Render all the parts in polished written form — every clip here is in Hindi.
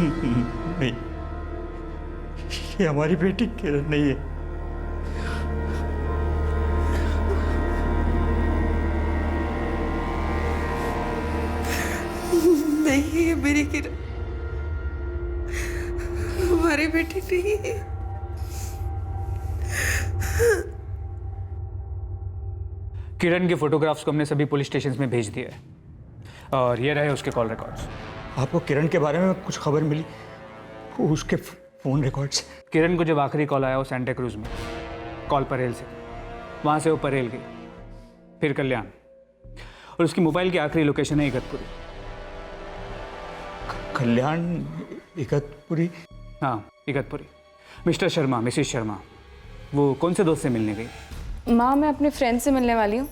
नहीं, ये हमारी बेटी किरण नहीं है। नहीं, ये मेरी किरण हमारी बेटी नहीं है। किरण के फोटोग्राफ्स को हमने सभी पुलिस स्टेशन में भेज दिया है और ये रहे उसके कॉल रिकॉर्ड्स। आपको किरण के बारे में कुछ खबर मिली? उसके फोन रिकॉर्ड्स? किरण को जब आखिरी कॉल आया वो सेंटा क्रूज में कॉल परेल से, वहाँ से वो परेल गई, फिर कल्याण, और उसकी मोबाइल की आखिरी लोकेशन है इगतपुरी। कल्याण इगतपुरी? हाँ, इगतपुरी। मिस्टर शर्मा, मिसेस शर्मा, वो कौन से दोस्त से मिलने गई? माँ, मैं अपने फ्रेंड से मिलने वाली हूँ,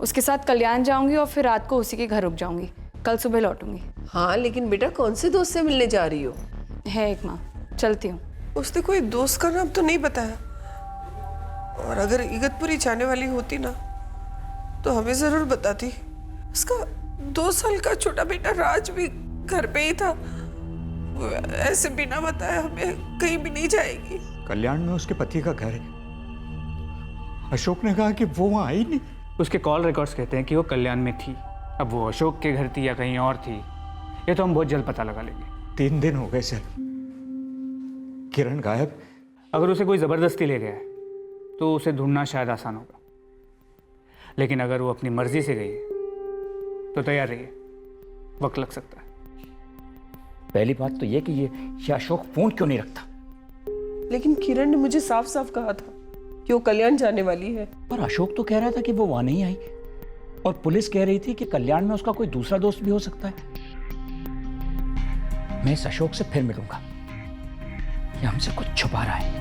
उसके साथ कल्याण जाऊंगी और फिर रात को उसी के घर रुक जाऊंगी, कल सुबह लौटूंगी। हाँ, लेकिन बेटा कौन से दोस्त से मिलने जा रही हो? है एक माँ, चलती हूँ। उसने कोई दोस्त का नाम तो नहीं बताया, और अगर इगतपुरी जाने वाली होती ना तो हमें जरूर बताती। उसका 2 साल का छोटा बेटा राज भी घर पे ही था। वो ऐसे बिना बताए हमें कहीं भी नहीं जाएगी। कल्याण में उसके पति का घर है। अशोक ने कहा कि वो वहाँ आई नहीं। उसके कॉल रिकॉर्ड्स कहते हैं कि वो कल्याण में थी। अब वो अशोक के घर थी या कहीं और थी, ये तो हम बहुत जल्द पता लगा लेंगे। 3 दिन हो गए सर, किरण गायब। अगर उसे कोई ज़बरदस्ती ले गया है तो उसे ढूंढना शायद आसान होगा, लेकिन अगर वो अपनी मर्जी से गई है तो तैयार रहिए, वक्त लग सकता है। पहली बात तो ये कि ये अशोक फोन क्यों नहीं रखता? लेकिन किरण ने मुझे साफ साफ कहा था कि वो कल्याण जाने वाली है। पर अशोक तो कह रहा था कि वो वहां नहीं आई, और पुलिस कह रही थी कि कल्याण में उसका कोई दूसरा दोस्त भी हो सकता है। मैं इस अशोक से फिर मिलूंगा, ये हमसे कुछ छुपा रहा है।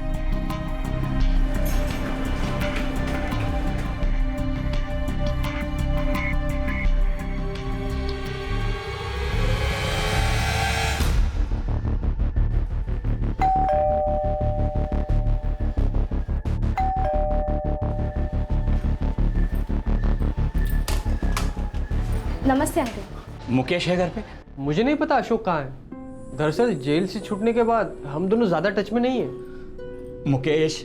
नमस्ते अंकल। मुकेश है घर पे? मुझे नहीं पता अशोक कहाँ है। दरअसल जेल से छूटने के बाद हम दोनों ज्यादा टच में नहीं है। मुकेश,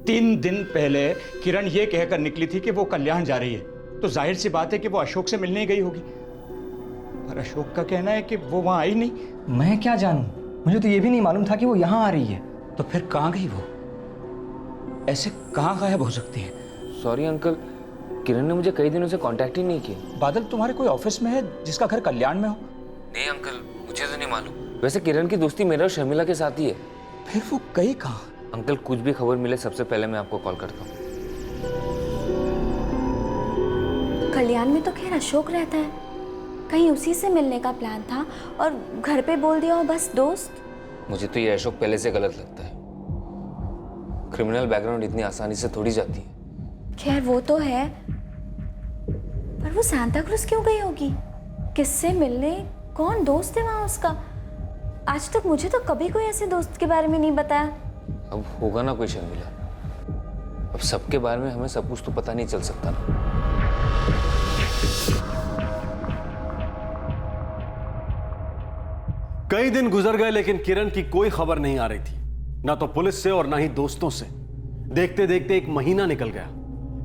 3 दिन पहले किरण ये कहकर निकली थी कि वो कल्याण जा रही है, तो जाहिर सी बात है कि वो अशोक से मिलने गई होगी। और अशोक का कहना है कि वो वहां आई नहीं। मैं क्या जानूं, मुझे तो ये भी नहीं मालूम था कि वो यहाँ आ रही है। तो फिर कहाँ गई वो? ऐसे कहाँ गायब हो सकती है? सॉरी अंकल, किरण ने मुझे कई दिनों से कांटेक्ट ही नहीं किया। बादल, तुम्हारे कोई ऑफिस में है जिसका घर कल्याण में हो? नहीं अंकल, मुझे तो नहीं मालूम। वैसे किरण की दोस्ती मेरा और शर्मिला के साथ ही है। फिर वो गई कहाँ? अंकल, कुछ भी खबर मिले सबसे पहले मैं आपको कॉल करता हूँ। कल्याण में तो खैर अशोक रहता है, कहीं उसी से मिलने का प्लान था और घर पे बोल दिया हो बस दोस्त। मुझे तो ये अशोक पहले से गलत लगता है। क्रिमिनल बैकग्राउंड इतनी आसानी से थोड़ी जाती है। खैर वो तो है, पर वो सांता क्रूज क्यों गई होगी? किससे मिलने? कौन दोस्त है वहाँ उसका? आज तक मुझे तो कभी कोई ऐसे दोस्त के बारे में नहीं बताया। अब होगा ना कोई शर्मिला। अब सबके बारे में हमें सब कुछ तो पता नहीं चल सकता ना। कई दिन गुजर गए लेकिन किरण की कोई खबर नहीं आ रही थी, ना तो पुलिस से और ना ही दोस्तों से। देखते देखते 1 महीना निकल गया।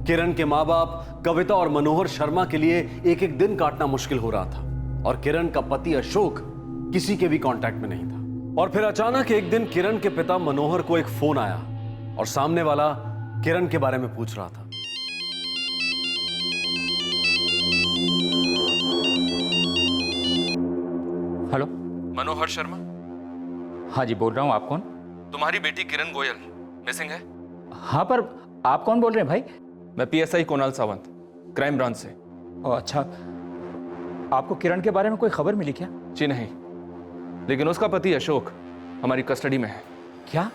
किरण के माँ बाप कविता और मनोहर शर्मा के लिए एक एक दिन काटना मुश्किल हो रहा था, और किरण का पति अशोक किसी के भी कांटेक्ट में नहीं था। और फिर अचानक एक दिन किरण के पिता मनोहर को एक फोन आया, और सामने वाला किरण के बारे में पूछ रहा था। हेलो, मनोहर शर्मा? हाँ जी बोल रहा हूँ। आप कौन? तुम्हारी बेटी किरण गोयल मिसिंग है। हाँ, पर आप कौन बोल रहे हैं भाई? मैं PSI Kunal Sawant, crime branch से। अच्छा, आपको किरण के बारे में कोई खबर मिली क्या? जी नहीं, लेकिन उसका पति अशोक हमारी कस्टडी में है। क्या?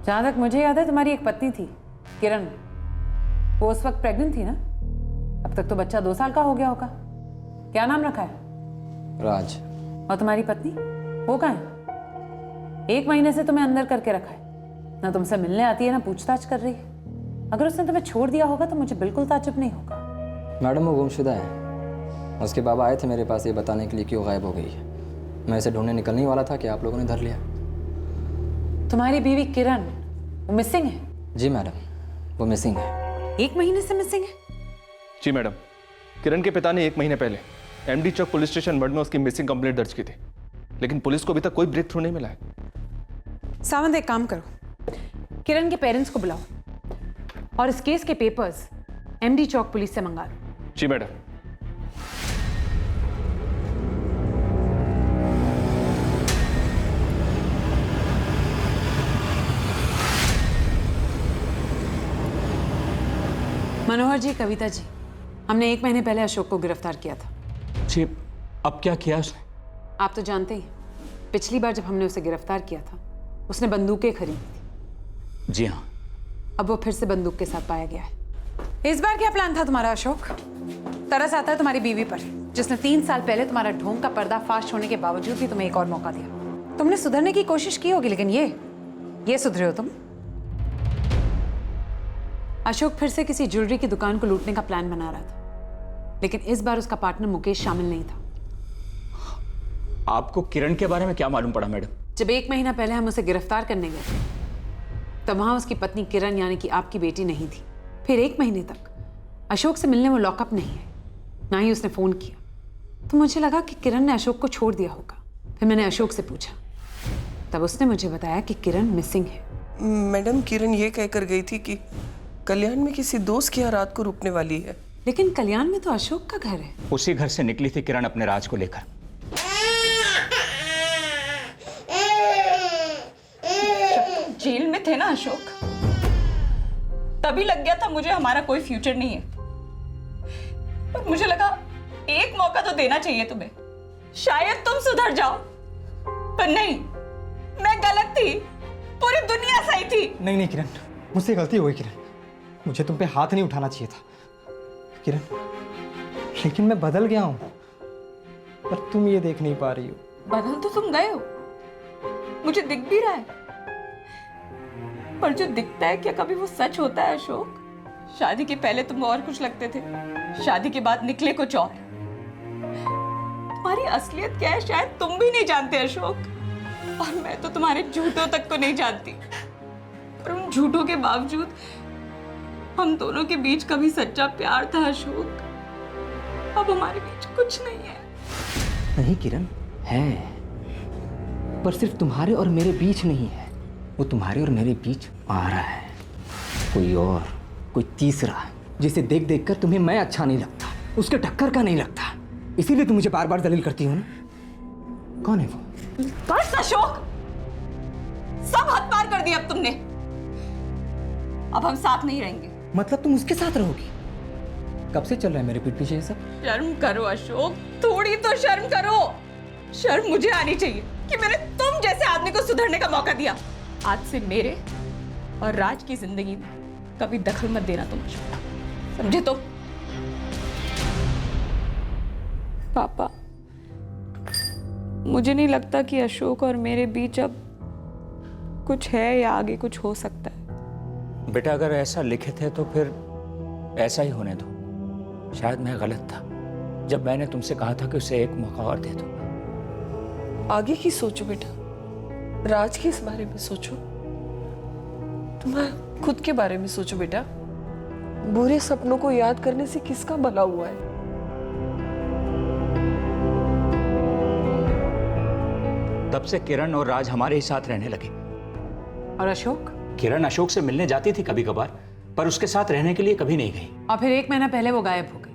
जहाँ तक मुझे याद है तुम्हारी एक पत्नी थी किरण, वो उस वक्त प्रेग्नेंट थी ना? अब तक तो बच्चा 2 साल का हो गया होगा। क्या नाम रखा है? राज। और तुम्हारी पत्नी वो कहाँ है? 1 महीने से तुम्हें अंदर करके रखा है, ना तुमसे मिलने आती है ना पूछताछ कर रही है। अगर उसने तुम्हें छोड़ दिया होगा तो मुझे बिल्कुल ताज्जुब नहीं होगा। मैडम वो गुमशुदा है, उसके बाबा आए थे मेरे पास ये बताने के लिए कि वो गायब हो गई है। मैं इसे ढूंढने निकलने ही वाला था कि आप लोगों ने धर लिया। तुम्हारी बीवी किरण वो मिसिंग है? जी मैडम, वो मिसिंग है। 1 महीने से मिसिंग है? जी मैडम, किरण के पिता ने 1 महीने पहले एमडी चौक पुलिस स्टेशन मर्ड में उसकी मिसिंग कंप्लेंट दर्ज की थी, लेकिन पुलिस को अभी तक कोई ब्रेक थ्रू नहीं मिला है। सावंत, एक काम करो, किरण के पेरेंट्स को बुलाओ और इस केस के पेपर्स एमडी चौक पुलिस से मंगा लो। जी मैडम। मनोहर जी, कविता जी, हमने 1 महीने पहले अशोक को गिरफ्तार किया था। जी, अब क्या किया उसने? आप तो जानते ही, पिछली बार जब हमने उसे गिरफ्तार किया था उसने बंदूकें खरीदी थी। जी हाँ। अब वो फिर से बंदूक के साथ पाया गया है। इस बार क्या प्लान था तुम्हारा अशोक? तरस आता है तुम्हारी बीवी पर, जिसने 3 साल पहले तुम्हारा ढोंग का पर्दाफाश होने के बावजूद भी तुम्हें एक और मौका दिया। तुमने सुधरने की कोशिश की होगी, लेकिन ये सुधरे हो तुम। अशोक फिर से किसी ज्वेलरी की दुकान को लूटने का प्लान बना रहा था, लेकिन इस बार उसका पार्टनर मुकेश शामिल नहीं था। आपको किरण के बारे में क्या मालूम पड़ा मैडम? जब 1 महीना पहले हम उसे गिरफ्तार करने गए थे, तब वहां उसकी पत्नी किरण यानी कि आपकी बेटी नहीं थी। फिर 1 महीने तक अशोक से मिलने वो लॉकअप नहीं है, ना ही उसने फोन किया। तो मुझे लगा कि किरण ने अशोक को छोड़ दिया होगा। फिर मैंने अशोक से पूछा, तब उसने मुझे बताया कि किरण मिसिंग है। मैडम, किरण ये कहकर गई थी कि कल्याण में किसी दोस्त की यहाँ रात को रुकने वाली है। लेकिन कल्याण में तो अशोक का घर है। उसी घर से निकली थी किरण अपने राज को लेकर। जेल में थे ना अशोक, तभी लग गया था मुझे हमारा कोई फ्यूचर नहीं है। पर मुझे लगा एक मौका तो देना चाहिए तुम्हें, शायद तुम सुधर जाओ। पर नहीं, मैं गलत थी, पूरी दुनिया सही थी। नहीं किरण, मुझसे गलती हो गई किरण। मुझे तुम पे हाथ नहीं उठाना चाहिए था किरण, लेकिन मैं बदल गया हूं, पर तुम ये देख नहीं पा रही हो। बदल तो तुम गए हो, मुझे दिख भी रहा है, पर जो दिखता है क्या कभी वो सच होता है अशोक? शादी के पहले तुम और कुछ लगते थे, शादी के बाद निकले कुछ और। तुम्हारी असलियत क्या है शायद तुम भी नहीं जानते अशोक, और मैं तो तुम्हारे झूठों तक को नहीं जानती। पर उन झूठों के बावजूद हम दोनों के बीच कभी सच्चा प्यार था अशोक। अब हमारे बीच कुछ नहीं है। नहीं किरण, है, पर सिर्फ तुम्हारे और मेरे बीच नहीं है, वो तुम्हारे और मेरे बीच आ रहा है। कोई और, कोई तीसरा, जिसे देख देख कर तुम्हें मैं अच्छा नहीं लगता, उसके टक्कर का नहीं लगता, इसीलिए तुम मुझे बार बार दलील करती हो ना। कौन है वो? बस अशोक, सब हद पार कर दिया अब तुमने। अब हम साथ नहीं रहेंगे। मतलब तुम उसके साथ रहोगी? कब से चल रहा है मेरे पीठ पीछे ये सब? शर्म करो अशोक, थोड़ी तो शर्म करो। शर्म मुझे आनी चाहिए कि मैंने तुम जैसे आदमी को सुधरने का मौका दिया। आज से मेरे और राज की जिंदगी में कभी दखल मत देना तुम अशोक, समझे? तो पापा, मुझे नहीं लगता कि अशोक और मेरे बीच अब कुछ है या आगे कुछ हो सकता है। बेटा, अगर ऐसा लिखित है तो फिर ऐसा ही होने दो। शायद मैं गलत था जब मैंने तुमसे कहा था कि उसे एक मौका और दे दो। आगे की सोचो बेटा, राज के इस बारे में सोचो, तुम्हारे खुद के बारे में सोचो बेटा। बुरे सपनों को याद करने से किसका भला हुआ है? तब से किरण और राज हमारे ही साथ रहने लगे। और अशोक? किरण अशोक से मिलने जाती थी कभी कभार, पर उसके साथ रहने के लिए कभी नहीं गई। और फिर 1 महीना पहले वो गायब हो गई।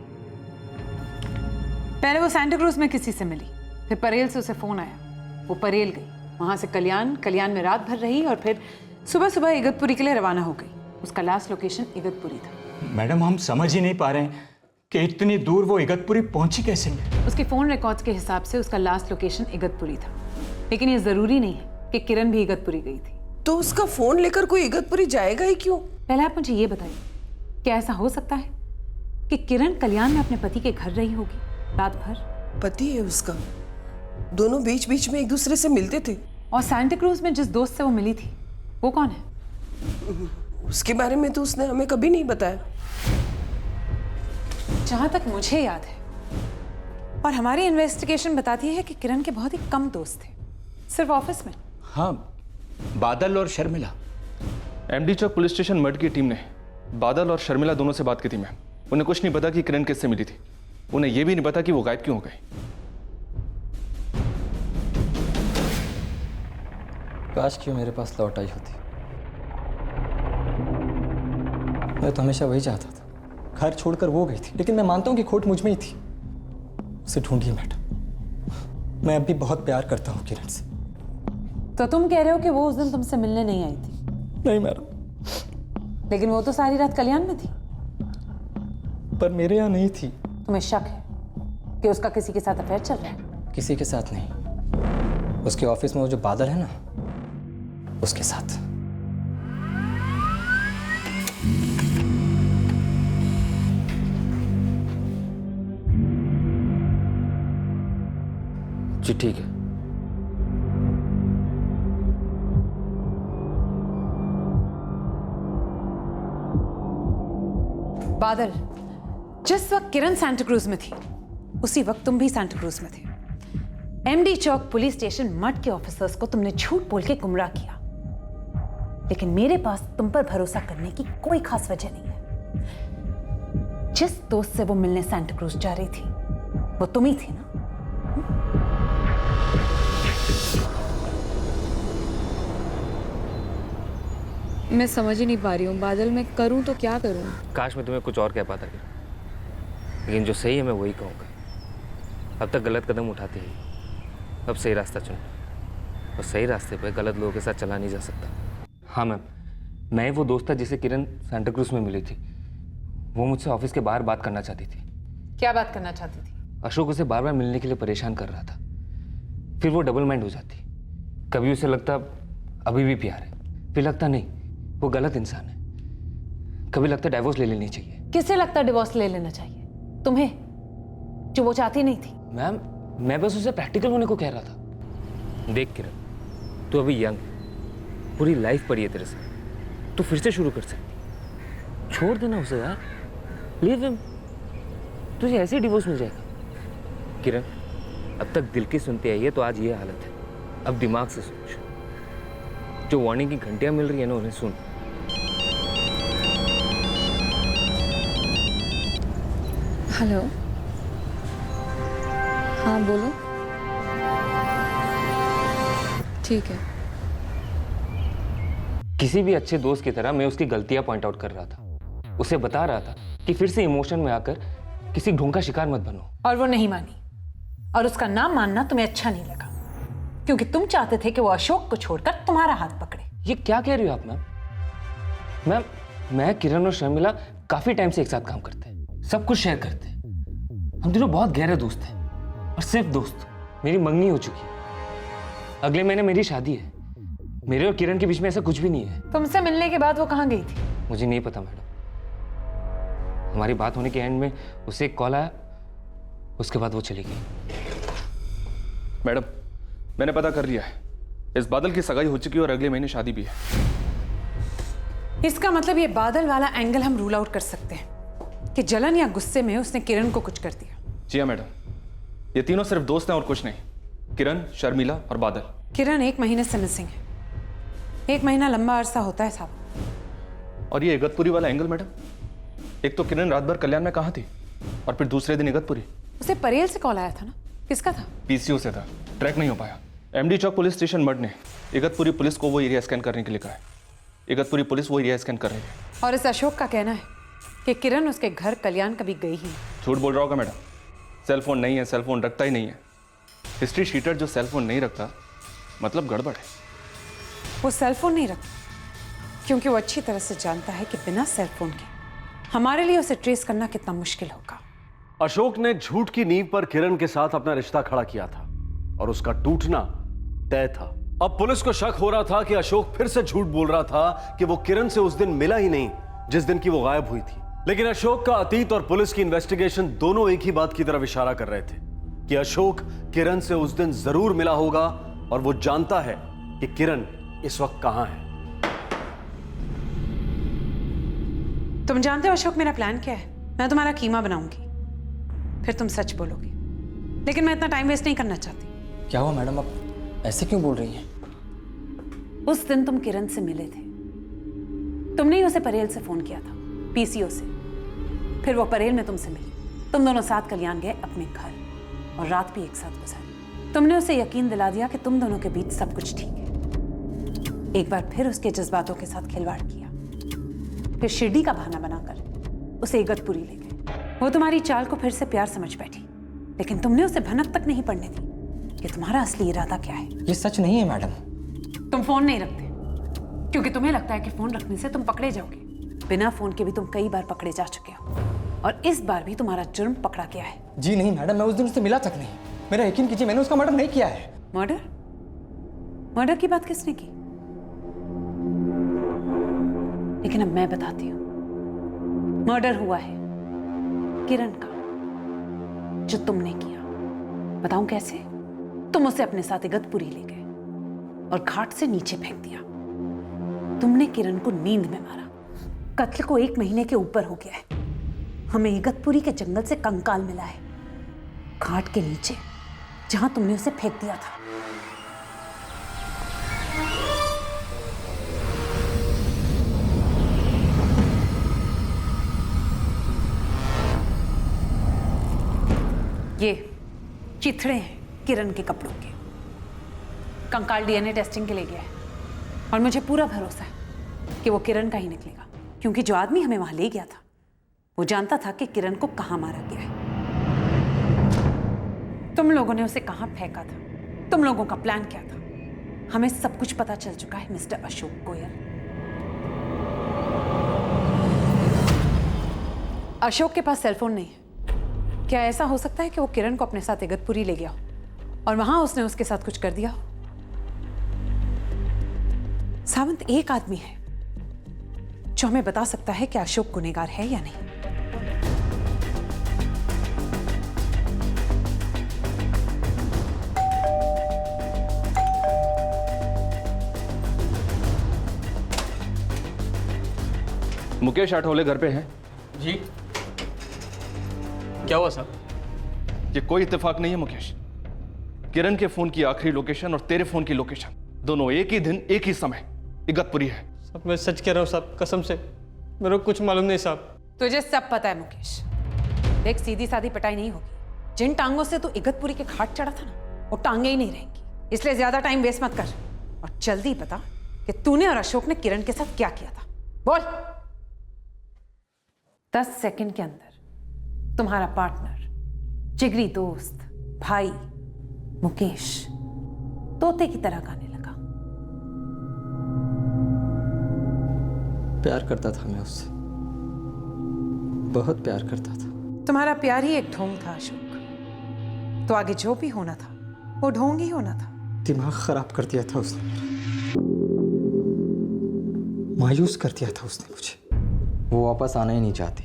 पहले वो सांता क्रूज में किसी से मिली, फिर परेल से उसे फोन आया, वो परेल गई, वहां से कल्याण में रात भर रही और फिर सुबह सुबह इगतपुरी के लिए रवाना हो गई। उसका लास्ट लोकेशन इगतपुरी था। मैडम, हम समझ ही नहीं पा रहे हैं कि इतनी दूर वो इगतपुरी पहुंची कैसे? उसके फोन रिकॉर्ड्स के हिसाब से उसका लास्ट लोकेशन इगतपुरी था, लेकिन ये जरूरी नहीं है कि किरण भी इगतपुरी गई थी। तो उसका फोन लेकर कोई इगतपुरी जाएगा ही क्यों? पहले आप मुझे ये बताइए, क्या ऐसा हो सकता है कि किरण कल्याण में अपने पति के घर रही होगी रात भर? पति है उसका, दोनोदोनों बीच में एक दूसरे से मिलते थे। और सांता क्रूज में जिस दोस्त से वो मिली थी वो कौन है? उसके बारे में तो उसने हमें कभी नहीं बताया। जहां तक मुझे याद है, और हमारी इन्वेस्टिगेशन बताती है कि किरण के बहुत ही कम दोस्त थे, सिर्फ ऑफिस में। हाँ, बादल और शर्मिला। एमडी चौक पुलिस स्टेशन मर्ड की टीम ने बादल और शर्मिला दोनों से बात की थी मैम। उन्हें कुछ नहीं पता कि किरण किससे मिली थी। उन्हें यह भी नहीं पता कि वो गायब क्यों हो गई। काश क्यों मेरे पास लौट आई होती। मैं तो हमेशा वही चाहता था। घर छोड़कर वो गई थी, लेकिन मैं मानता हूं कि खोट मुझ में ही थी। उसे ढूंढिए मैडम। मैं अब भी बहुत प्यार करता हूं किरण से। तो तुम कह रहे हो कि वो उस दिन तुमसे मिलने नहीं आई थी? नहीं मैडम। लेकिन वो तो सारी रात कल्याण में थी। पर मेरे यहाँ नहीं थी। तुम्हें शक है कि उसका किसी के साथ अफेयर चल रहा है? किसी के साथ नहीं, उसके ऑफिस में वो जो बादल है ना, उसके साथ। जी ठीक है। बादल, जिस वक्त किरण सांता क्रूज में थी उसी वक्त तुम भी सांता क्रूज में थे। एमडी चौक पुलिस स्टेशन मठ के ऑफिसर्स को तुमने झूठ बोल के गुमराह किया, लेकिन मेरे पास तुम पर भरोसा करने की कोई खास वजह नहीं है। जिस दोस्त से वो मिलने सांता क्रूज जा रही थी वो तुम ही थी ना? मैं समझ ही नहीं पा रही हूँ बादल, मैं करूँ तो क्या करूँ? काश मैं तुम्हें कुछ और कह पाता किरण, लेकिन जो सही है मैं वही कहूँगा। अब तक गलत कदम उठाते ही, अब सही रास्ता चुनना। और सही रास्ते पर गलत लोगों के साथ चला नहीं जा सकता। हाँ मैम, मैं वो दोस्त था जिसे किरण सांता क्रूज में मिली थी। वो मुझसे ऑफिस के बाहर बात करना चाहती थी। क्या बात करना चाहती थी? अशोक उसे बार बार मिलने के लिए परेशान कर रहा था। फिर वो डबल माइंड हो जाती। कभी उसे लगता अभी भी प्यार है, फिर लगता नहीं वो गलत इंसान है। कभी लगता डिवोर्स ले लेनी चाहिए। किसे लगता डिवोर्स ले लेना चाहिए? तुम्हें, जो वो चाहती नहीं थी। मैम, मैं बस उसे प्रैक्टिकल होने को कह रहा था। देख किरण, तू अभी यंग, पूरी लाइफ पड़ी है तेरे से, तू फिर से शुरू कर सकती। छोड़ देना उसे यार, लीव हिम। तुझे ऐसे ही डिवोर्स मिल जाएगा। किरण, अब तक दिल की सुनते आई है तो आज ये हालत है। अब दिमाग से सोच। जो वार्निंग की घंटियां मिल रही है ना, उन्हें सुन। हेलो, हाँ बोलो। ठीक है। किसी भी अच्छे दोस्त की तरह मैं उसकी गलतियां पॉइंट आउट कर रहा था। उसे बता रहा था कि फिर से इमोशन में आकर किसी ढोंग का शिकार मत बनो। और वो नहीं मानी, और उसका नाम मानना तुम्हें अच्छा नहीं लगा, क्योंकि तुम चाहते थे कि वो अशोक को छोड़कर तुम्हारा हाथ पकड़े। ये क्या कह रही हो आप मैम? मैम, मैं, किरण और शर्मिला काफी टाइम से एक साथ काम करते हैं, सब कुछ शेयर करते हैं। हम दोनों बहुत गहरे दोस्त हैं। और सिर्फ दोस्त, मेरी मंगनी हो चुकी है, अगले महीने मेरी शादी है। मेरे और किरण के बीच में ऐसा कुछ भी नहीं है। तुमसे मिलने के बाद वो कहाँ गई थी? मुझे नहीं पता मैडम। हमारी बात होने के एंड में उसे एक कॉल आया, उसके बाद वो चली गई। मैडम, मैंने पता कर लिया है, इस बादल की सगाई हो चुकी है और अगले महीने शादी भी है। इसका मतलब ये बादल वाला एंगल हम रूल आउट कर सकते हैं कि जलन या गुस्से में उसने किरण को कुछ कर दिया। जी हाँ मैडम, ये तीनों सिर्फ दोस्त हैं और कुछ नहीं। किरण, शर्मिला और बादल। किरण 1 महीने से मिसिंग है। 1 महीना लंबा अरसा होता है साहब। और ये इगतपुरी वाला एंगल मैडम, एक तो किरण रात भर कल्याण में कहाँ थी और फिर दूसरे दिन इगतपुरी। उसे परेल से कॉल आया था ना, किसका था? पीसीओ से था, ट्रैक नहीं हो पाया। एमडी चौक पुलिस स्टेशन मर्ड ने इगतपुरी पुलिस को वो एरिया स्कैन करने के लिए कहा है। इगतपुरी पुलिस वो एरिया स्कैन कर रही है। और इस अशोक का कहना है कि किरण उसके घर कल्याण कभी गई ही नहीं। झूठ बोल रहा होगा मैडम, सेलफोन नहीं है, सेलफोन रखता ही नहीं है। हिस्ट्री शीटर जो सेलफोन नहीं रखता मतलब गड़बड़ है। वो सेलफोन नहीं रखता क्योंकि वो अच्छी तरह से जानता है कि बिना सेलफोन के हमारे लिए उसे ट्रेस करना कितना मुश्किल होगा। अशोक ने झूठ की नींव पर किरण के साथ अपना रिश्ता खड़ा किया था और उसका टूटना तय था। अब पुलिस को शक हो रहा था कि अशोक फिर से झूठ बोल रहा था कि वो किरण से उस दिन मिला ही नहीं जिस दिन की वो गायब हुई थी। लेकिन अशोक का अतीत और पुलिस की इन्वेस्टिगेशन दोनों एक ही बात की तरफ इशारा कर रहे थे कि अशोक किरण से उस दिन जरूर मिला होगा और वो जानता है कि किरण इस वक्त कहां है। तुम जानते हो अशोक मेरा प्लान क्या है? मैं तुम्हारा कीमा बनाऊंगी, फिर तुम सच बोलोगे। लेकिन मैं इतना टाइम वेस्ट नहीं करना चाहती। क्या हुआ मैडम, आप ऐसे क्यों बोल रही हैं? उस दिन तुम किरण से मिले थे, तुमने ही उसे परेल से फोन किया था, पीसीओ से। फिर वो परेल में तुमसे मिली, तुम दोनों साथ कल्याण गए अपने घर और रात भी एक साथ गुजारी। तुमने उसे यकीन दिला दिया कि तुम दोनों के बीच सब कुछ ठीक है। एक बार फिर उसके जज्बातों के साथ खिलवाड़ किया, फिर शिरडी का बहाना बनाकर उसे इगतपुरी ले गए। वो तुम्हारी चाल को फिर से प्यार समझ बैठी, लेकिन तुमने उसे भनक तक नहीं पड़ने दी कि तुम्हारा असली इरादा क्या है। ये सच नहीं है मैडम। तुम फोन नहीं रखते क्योंकि तुम्हें लगता है कि फोन रखने से तुम पकड़े जाओगे। बिना फोन के भी तुम कई बार पकड़े जा चुके हो और इस बार भी तुम्हारा जुर्म पकड़ा गया है। जी नहीं मैडम, मैं उस दिन उससे मिला तक नहीं। मेरा यकीन कीजिए, मैंने उसका मर्डर नहीं किया है। मर्डर? मर्डर की बात किसने की? लेकिन अब मैं बताती हूं, मर्डर हुआ है किरण का, जो तुमने किया। बताऊं कैसे? तुम उसे अपने साथ इगतपुरी ले गए और घाट से नीचे फेंक दिया। तुमने किरण को नींद में मारा। कत्ल को 1 महीने के ऊपर हो गया है। हमें इगतपुरी के जंगल से कंकाल मिला है, घाट के नीचे, जहां तुमने उसे फेंक दिया था। ये चिथड़े हैं किरण के कपड़ों के। कंकाल डीएनए टेस्टिंग के लिए गया है और मुझे पूरा भरोसा है कि वो किरण का ही निकलेगा, क्योंकि जो आदमी हमें वहां ले गया था वो जानता था कि किरण को कहां मारा गया है। तुम लोगों ने उसे कहां फेंका था, तुम लोगों का प्लान क्या था, हमें सब कुछ पता चल चुका है मिस्टर अशोक गोयल। अशोक के पास सेलफोन नहीं है। क्या ऐसा हो सकता है कि वो किरण को अपने साथ इगतपुरी ले गया हो और वहां उसने उसके साथ कुछ कर दिया हो? सावंत एक आदमी है जो हमें बता सकता है कि अशोक गुनहगार है या नहीं। मुकेश आठवले घर पे हैं? जी, क्या हुआ साहब? ये कोई इत्तेफाक नहीं है मुकेश। किरण के फोन की आखिरी लोकेशन और तेरे फोन की लोकेशन दोनों एक ही दिन एक ही समय इगतपुरी है। साहब मैं सच कह रहा हूँ साहब, कसम से मेरे को कुछ मालूम नहीं साहब। तुझे सब पता है मुकेश। देख, सीधी सादी पिटाई नहीं होगी। जिन टांगों से तू इगतपुरी के घाट चढ़ा था ना, वो टांगे ही नहीं रहेंगी। इसलिए ज्यादा टाइम वेस्ट मत कर और जल्दी बता कि तूने और अशोक ने किरण के साथ क्या किया था। बोल। 10 सेकंड के अंदर तुम्हारा पार्टनर, जिगरी दोस्त, भाई मुकेश तोते की तरह गाने लगा। प्यार करता था मैं उससे, बहुत प्यार करता था। तुम्हारा प्यार ही एक ढोंग था अशोक, तो आगे जो भी होना था वो ढोंग ही होना था। दिमाग खराब कर दिया था उसने मेरा, मायूस कर दिया था उसने मुझे। वो वापस आना ही नहीं चाहती,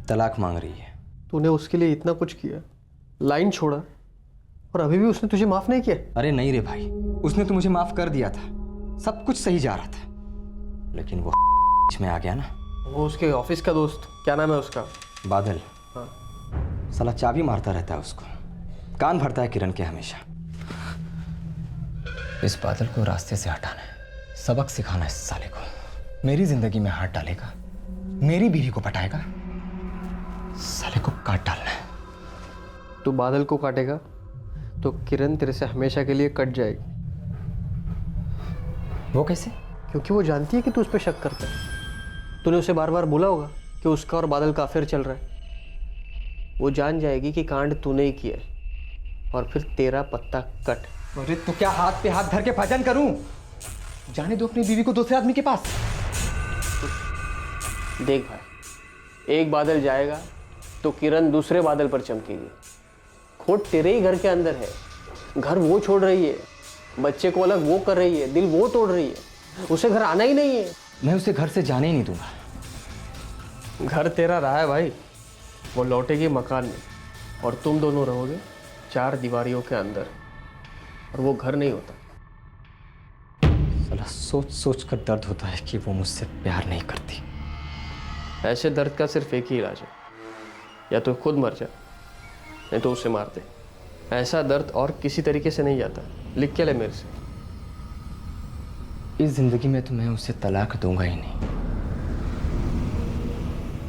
तलाक मांग रही है। तूने उसके लिए इतना कुछ किया, लाइन छोड़ा, और अभी भी उसने तुझे माफ नहीं किया? अरे नहीं रे भाई, उसने तो मुझे माफ कर दिया था, सब कुछ सही जा रहा था, लेकिन वो में आ गया ना। वो उसके ऑफिस का दोस्त, क्या नाम है उसका? बादल। हाँ। साला चाबी मारता रहता है उसको, कान भरता है किरण के हमेशा। इस बादल को रास्ते से हटाना है, सबक सिखाना है इस साले को। मेरी जिंदगी में हाथ डालेगा, मेरी बीवी को पटाएगा, साले को काट डालना है। तू बादल को काटेगा तो किरण तेरे से हमेशा के लिए कट जाएगी। वो कैसे? क्योंकि वो जानती है कि तू उस पर शक करता है। तूने उसे बार बार बोला होगा कि उसका और बादल का अफेयर चल रहा है। वो जान जाएगी कि कांड तूने ही किया है और फिर तेरा पत्ता कट। अरे तो क्या हाथ पे हाथ धर के भजन करूं? जाने दो अपनी बीवी को दूसरे आदमी के पास। देख भाई, एक बादल जाएगा तो किरण दूसरे बादल पर चमकेगी। खोट तेरे ही घर के अंदर है। घर वो छोड़ रही है, बच्चे को अलग वो कर रही है, दिल वो तोड़ रही है, उसे घर आना ही नहीं है। मैं उसे घर से जाने ही नहीं दूंगा। घर तेरा रहा है भाई, वो लौटेगी मकान में और तुम दोनों रहोगे 4 दीवारियों के अंदर, और वो घर नहीं होता। साला सोच सोच कर दर्द होता है कि वो मुझसे प्यार नहीं करती। ऐसे दर्द का सिर्फ एक ही इलाज है, या तो खुद मर जा नहीं तो उसे मार दे। ऐसा दर्द और किसी तरीके से नहीं जाता। लिख के ले मेरे से। इस जिंदगी में तो मैं उसे तलाक दूंगा ही नहीं।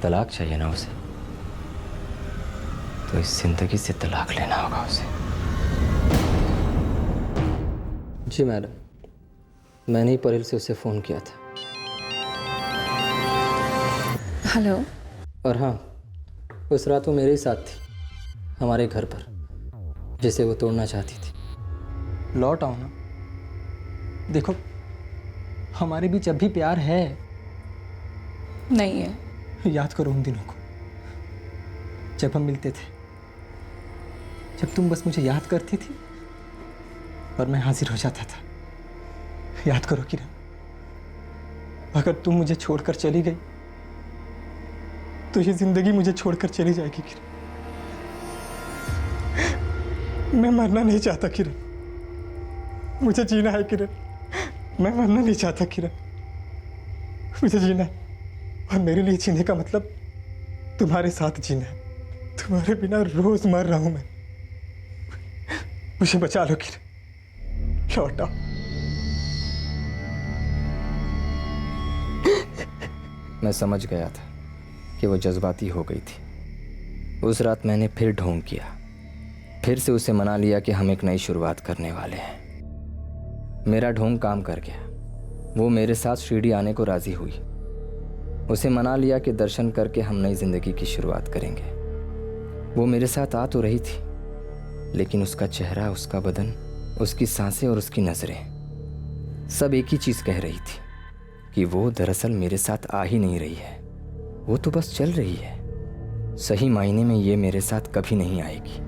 तलाक चाहिए ना उसे, तो इस जिंदगी से तलाक लेना होगा उसे। जी मैडम, मैंने ही परिल से उसे फ़ोन किया था। हेलो। और हाँ, उस रात वो मेरे ही साथ थी, हमारे घर पर, जिसे वो तोड़ना चाहती थी। लौट आओ ना। देखो, हमारे बीच अभी प्यार है। नहीं है। याद करो उन दिनों को, जब हम मिलते थे, जब तुम बस मुझे याद करती थी और मैं हाजिर हो जाता था। याद करो किरण, अगर तुम मुझे छोड़कर चली गई तो ये जिंदगी मुझे छोड़कर चली जाएगी किरण। मैं मरना नहीं चाहता किरण, मुझे जीना है किरण। मैं मरना नहीं चाहता किरण, मुझे जीना है। और मेरे लिए जीने का मतलब तुम्हारे साथ जीना है। तुम्हारे बिना रोज मर रहा हूं मैं। मुझे बचा लो किरण, लौट आओ। मैं समझ गया था कि वो जज्बाती हो गई थी। उस रात मैंने फिर ढोंग किया, फिर से उसे मना लिया कि हम एक नई शुरुआत करने वाले हैं। मेरा ढोंग काम कर गया। वो मेरे साथ शिरडी आने को राजी हुई। उसे मना लिया कि दर्शन करके हम नई जिंदगी की शुरुआत करेंगे। वो मेरे साथ आ तो रही थी, लेकिन उसका चेहरा, उसका बदन, उसकी सांसें और उसकी नजरें सब एक ही चीज कह रही थी कि वो दरअसल मेरे साथ आ ही नहीं रही है। वो तो बस चल रही है। सही मायने में ये मेरे साथ कभी नहीं आएगी।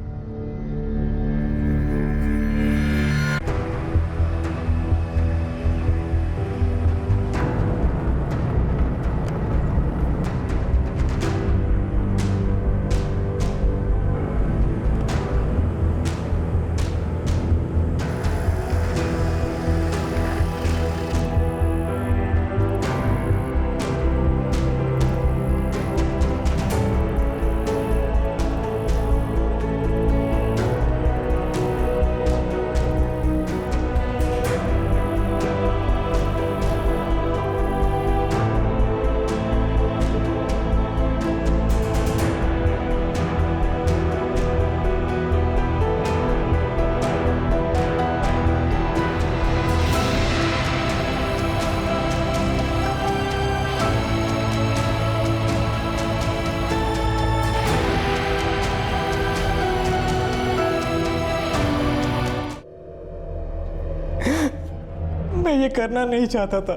मैं ये करना नहीं चाहता था,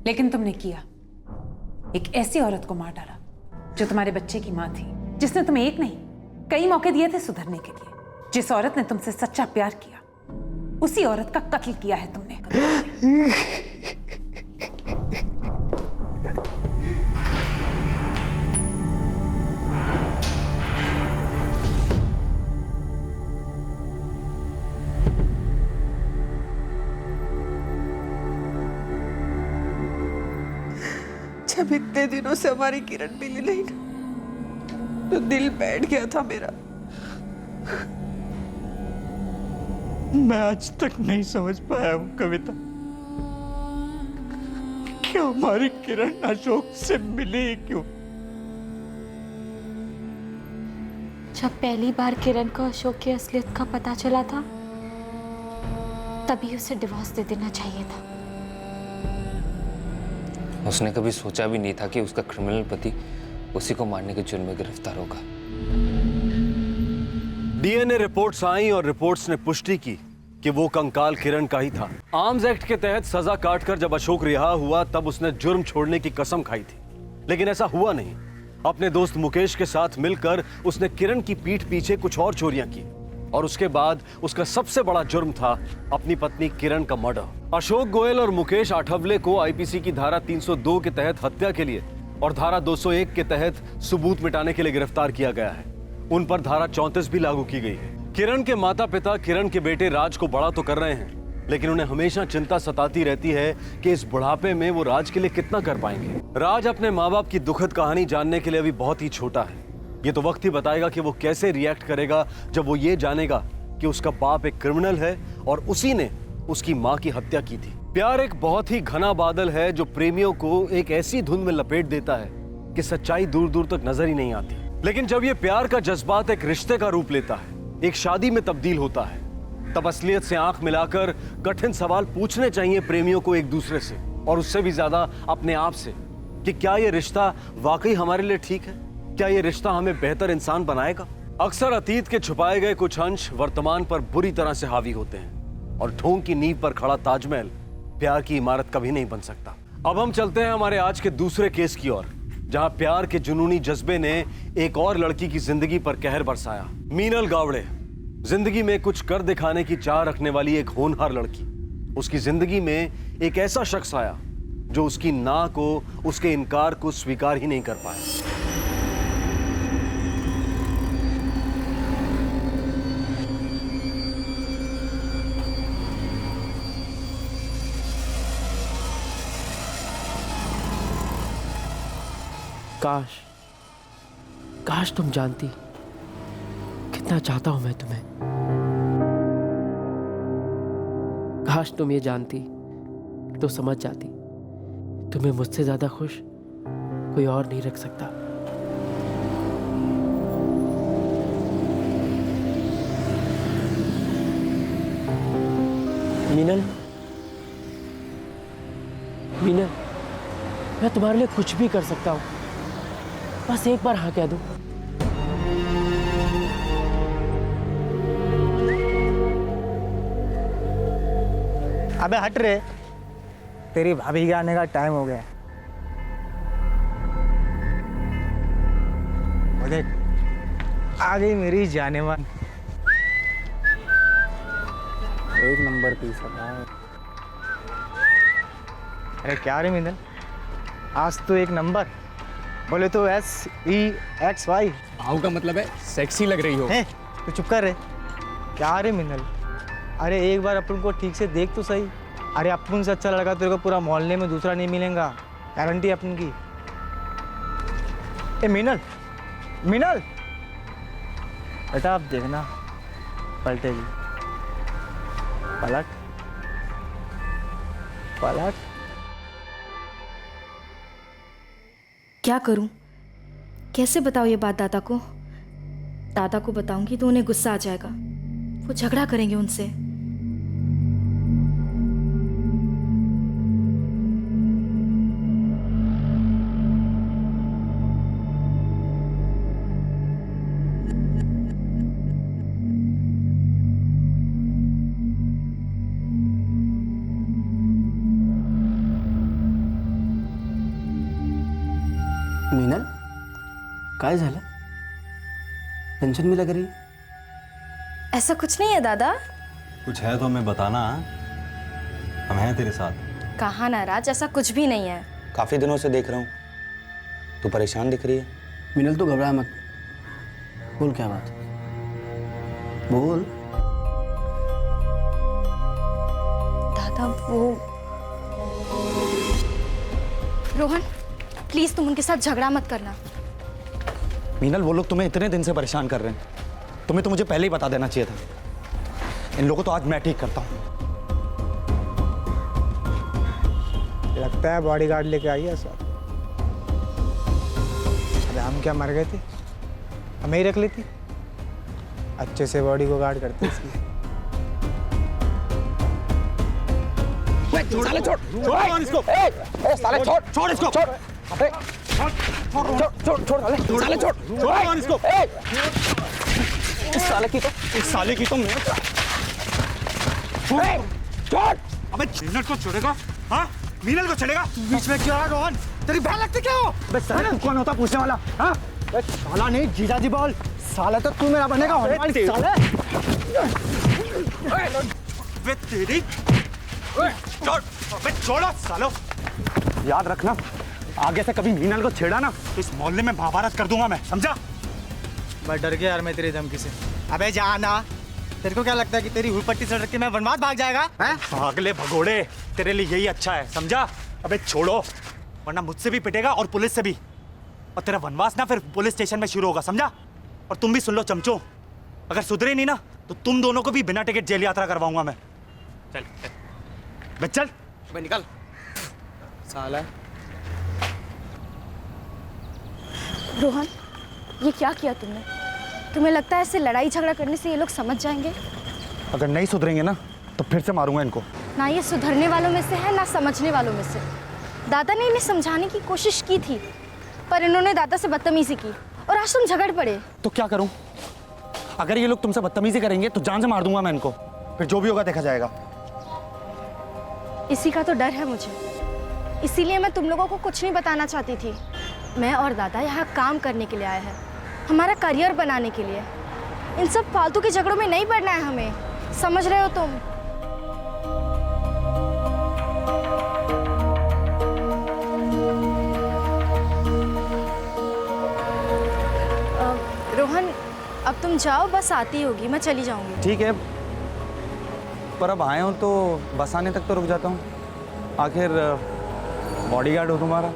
लेकिन तुमने किया। एक ऐसी औरत को मार डाला जो तुम्हारे बच्चे की माँ थी, जिसने तुम्हें एक नहीं कई मौके दिए थे सुधरने के लिए। जिस औरत ने तुमसे सच्चा प्यार किया, उसी औरत का कत्ल किया है तुमने। जब इतने दिनों से हमारी किरण मिली नहीं ना, तो दिल बैठ गया था मेरा। मैं आज तक नहीं समझ पाया हूं कविता कि हमारी किरण अशोक से मिली क्यों। जब पहली बार किरण को अशोक की असलियत का पता चला था, तभी उसे डिवोर्स दे देना चाहिए था। उसने कभी सोचा भी नहीं था कि उसका क्रिमिनल पति उसी को मारने के जुर्म में गिरफ्तार होगा। डीएनए रिपोर्ट्स आई और रिपोर्ट्स ने पुष्टि की कि वो कंकाल किरण का ही था। आर्म्स एक्ट के तहत सजा काटकर जब अशोक रिहा हुआ, तब उसने जुर्म छोड़ने की कसम खाई थी, लेकिन ऐसा हुआ नहीं। अपने दोस्त मुकेश के साथ मिलकर उसने किरण की पीठ पीछे कुछ और चोरियां की, और उसके बाद उसका सबसे बड़ा जुर्म था अपनी पत्नी किरण का मर्डर। अशोक गोयल और मुकेश आठवले को आईपीसी की धारा 302 के तहत हत्या के लिए और धारा 201 के तहत सबूत मिटाने के लिए गिरफ्तार किया गया है। उन पर धारा 34 भी लागू की गई है। किरण के माता पिता किरण के बेटे राज को बड़ा तो कर रहे हैं, लेकिन उन्हें हमेशा चिंता सताती रहती है कि इस बुढ़ापे में वो राज के लिए कितना कर पाएंगे। राज अपने माँ बाप की दुखद कहानी जानने के लिए अभी बहुत ही छोटा है। ये तो वक्त ही बताएगा कि वो कैसे रिएक्ट करेगा जब वो ये जानेगा कि उसका बाप एक क्रिमिनल है और उसी ने उसकी माँ की हत्या की थी। प्यार एक बहुत ही घना बादल है जो प्रेमियों को एक ऐसी धुंध में लपेट देता है कि सच्चाई दूर दूर तक नजर ही नहीं आती। लेकिन जब ये प्यार का जज्बात एक रिश्ते का रूप लेता है, एक शादी में तब्दील होता है, तब असलियत से आंख मिलाकर कठिन सवाल पूछने चाहिए प्रेमियों को एक दूसरे से, और उससे भी ज्यादा अपने आप से, कि क्या ये रिश्ता वाकई हमारे लिए ठीक है? क्या ये रिश्ता हमें बेहतर इंसान बनाएगा? अक्सर अतीत के छुपाए गए कुछ अंश वर्तमान पर बुरी तरह से हावी होते हैं, और ढोंग की नींव पर खड़ा ताजमहल प्यार की इमारत कभी नहीं बन सकता। अब हम चलते हैं हमारे आज के दूसरे केस की ओर, जहां प्यार के जुनूनी जज्बे ने एक और लड़की की जिंदगी पर कहर बरसाया। मीनल गावड़े, जिंदगी में कुछ कर दिखाने की चाह रखने वाली एक होनहार लड़की। उसकी जिंदगी में एक ऐसा शख्स आया जो उसकी ना को, उसके इनकार को स्वीकार ही नहीं कर पाया। काश तुम जानती कितना चाहता हूं मैं तुम्हें। काश तुम ये जानती तो समझ जाती, तुम्हें मुझसे ज्यादा खुश कोई और नहीं रख सकता। मीनल, मीनल, मैं तुम्हारे लिए कुछ भी कर सकता हूं, बस एक बार हाँ कह दो। अबे हट रे, तेरी भाभी के आने का टाइम हो गया। और देख, आ गई मेरी जानेमान। एक नंबर पीस है। अरे क्या रे मिनल, आज तो एक नंबर, बोले तो SEXY। भाव का मतलब है सेक्सी लग रही हो। तो चुप कर रे। क्या रे मिनल, अरे एक बार अपन को ठीक से देख तो सही। अरे अपन से अच्छा लड़का तेरे को पूरा मोहल्ले में दूसरा नहीं मिलेगा, गारंटी अपन की। ए मिनल, मिनल बेटा आप देखना पलटेगी। पलट पलट। क्या करूं? कैसे बताऊं ये बात दादा को? दादा को बताऊंगी तो उन्हें गुस्सा आ जाएगा, वो झगड़ा करेंगे उनसे। मीनल, काय झालं? टेंशन में लग रही। ऐसा कुछ नहीं है दादा। कुछ है तो हमें बताना, हम हैं तेरे साथ। कहाँ नाराज, ऐसा कुछ भी नहीं है। काफी दिनों से देख रहा हूँ, तू परेशान दिख रही है। मीनल तो घबरा मत, बोल क्या बात, बोल। दादा वो रोहन, प्लीज तुम उनके साथ झगड़ा मत करना। मीनल, वो लोग तुम्हें इतने दिन से परेशान कर रहे हैं, तुम्हें तो मुझे पहले ही बता देना चाहिए था। इन लोगों को तो आज मैं ठीक करता हूँ। लगता है बॉडीगार्ड लेके आई है सर। अरे हम क्या मर गए थे? हमें ही रख लेती, अच्छे से बॉडी को गार्ड करते इसकी। साले छोड़ इसको। साले छोड़ इसको। छोड़ इसको। साले की तो मैं छोड़। अबे मीनल को छोड़ेगा? हाँ, मीनल को छोड़ेगा? बीच में क्यों आ रहा रोहन? तेरी बहन लगती क्या हो? बस साले तू कौन होता पूछने वाला? हाँ, साला नहीं जीजा जी बोल। साले तो तू मेरा बनेगा होने वाली साले। वे तेरी छोड़, छोड़ो सालो। याद रखना, आगे से कभी मीनल को छेड़ा ना तो इस मोहल्ले में महाभारत कर दूंगा मैं, समझा? मैं डर गया यार मैं तेरी धमकी से। अबे जाना, तेरे को क्या लगता है कि तेरी हुरपट्टी सड़क के मैं वनवास भाग जाएगा? हैं? भागले भगोड़े, तेरे लिए यही अच्छा है, समझा? अबे छोड़ो, वरना मुझसे भी पिटेगा और पुलिस से भी। और तेरा वनवास ना फिर पुलिस स्टेशन में शुरू होगा, समझा? और तुम भी सुन लो चमचो, अगर सुधरे नहीं ना तो तुम दोनों को भी बिना टिकट जेल यात्रा करवाऊंगा मैं। चल बे चल, बे निकल साला। रोहन, ये क्या किया तुमने? तुम्हें लगता है ऐसे लड़ाई झगड़ा करने से ये लोग समझ जाएंगे? अगर नहीं सुधरेंगे ना तो फिर से मारूंगा इनको। ना ये सुधरने वालों में से है ना समझने वालों में से। दादा ने इन्हें समझाने की कोशिश की थी पर इन्होंने दादा से बदतमीजी की और आज तुम झगड़ पड़े। तो क्या करूं? अगर ये लोग तुमसे बदतमीजी करेंगे तो जान से मार दूंगा मैं इनको, फिर जो भी होगा देखा जाएगा। इसी का तो डर है मुझे, इसीलिए मैं तुम लोगों को कुछ नहीं बताना चाहती थी। मैं और दादा यहाँ काम करने के लिए आए हैं, हमारा करियर बनाने के लिए। इन सब फालतू के झगड़ों में नहीं पड़ना है हमें, समझ रहे हो तुम? रोहन, अब तुम जाओ, बस आती होगी, मैं चली जाऊंगी। ठीक है, पर अब आए हो तो बस आने तक तो रुक जाता हूँ, आखिर बॉडीगार्ड हो तुम्हारा।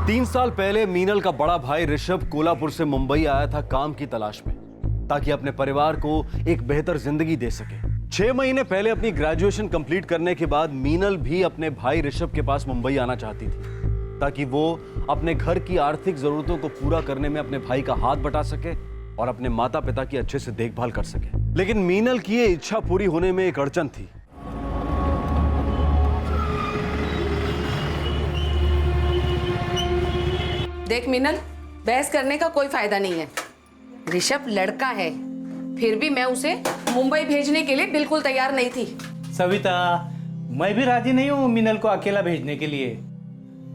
तीन साल पहले मीनल का बड़ा भाई ऋषभ कोल्हापुर से मुंबई आया था काम की तलाश में, ताकि अपने परिवार को एक बेहतर जिंदगी दे सके। 6 महीने पहले अपनी ग्रेजुएशन कंप्लीट करने के बाद मीनल भी अपने भाई ऋषभ के पास मुंबई आना चाहती थी, ताकि वो अपने घर की आर्थिक जरूरतों को पूरा करने में अपने भाई का हाथ बटा सके और अपने माता पिता की अच्छे से देखभाल कर सके। लेकिन मीनल की ये इच्छा पूरी होने में एक अड़चन थी। देख मीनल, बहस करने का कोई फायदा नहीं है। ऋषभ लड़का है, फिर भी मैं उसे मुंबई भेजने के लिए बिल्कुल तैयार नहीं थी। सविता, मैं भी राजी नहीं हूँ मीनल को अकेला भेजने के लिए,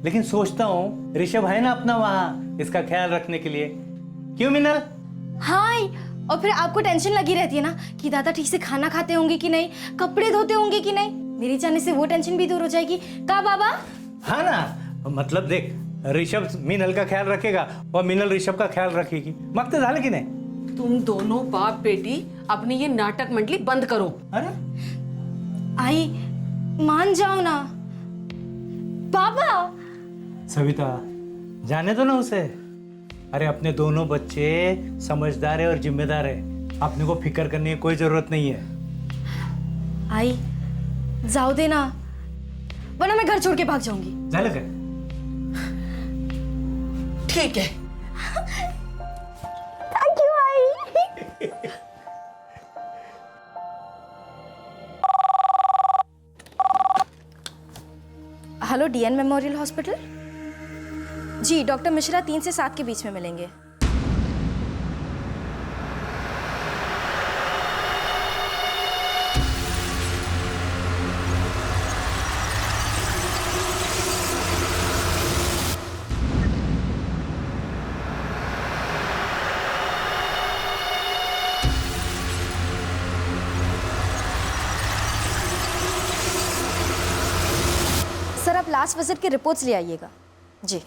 लेकिन सोचता हूँ ऋषभ है ना अपना वहाँ इसका ख्याल रखने के लिए। क्यों मीनल? हाँ, और फिर आपको टेंशन लगी रहती है ना कि दादा ठीक से खाना खाते होंगे कि नहीं, कपड़े धोते होंगे कि नहीं। मेरे जाने से वो टेंशन भी दूर हो जाएगी का बाबा? हाँ ना, मतलब देख, ऋषभ मीनल का ख्याल रखेगा और मीनल ऋषभ का ख्याल रखेगी। मक्त झालं की नहीं? तुम दोनों बाप बेटी अपनी ये नाटक मंडली बंद करो। अरे आई, मान जाओ ना बाबा। सविता, जाने दो ना उसे। अरे अपने दोनों बच्चे समझदार है और जिम्मेदार है, अपने को फिक्र करने की कोई जरूरत नहीं है। आई, जाओ दे ना, वरना मैं घर छोड़ के भाग जाऊंगी। झालं काय? ठीक है। थैंक यू आई। Hello, DN memorial hospital ji. Doctor Mishra 3 से 7 के बीच में मिलेंगे। सर, आप लास्ट विजिट की रिपोर्ट्स ले आइएगा। जी।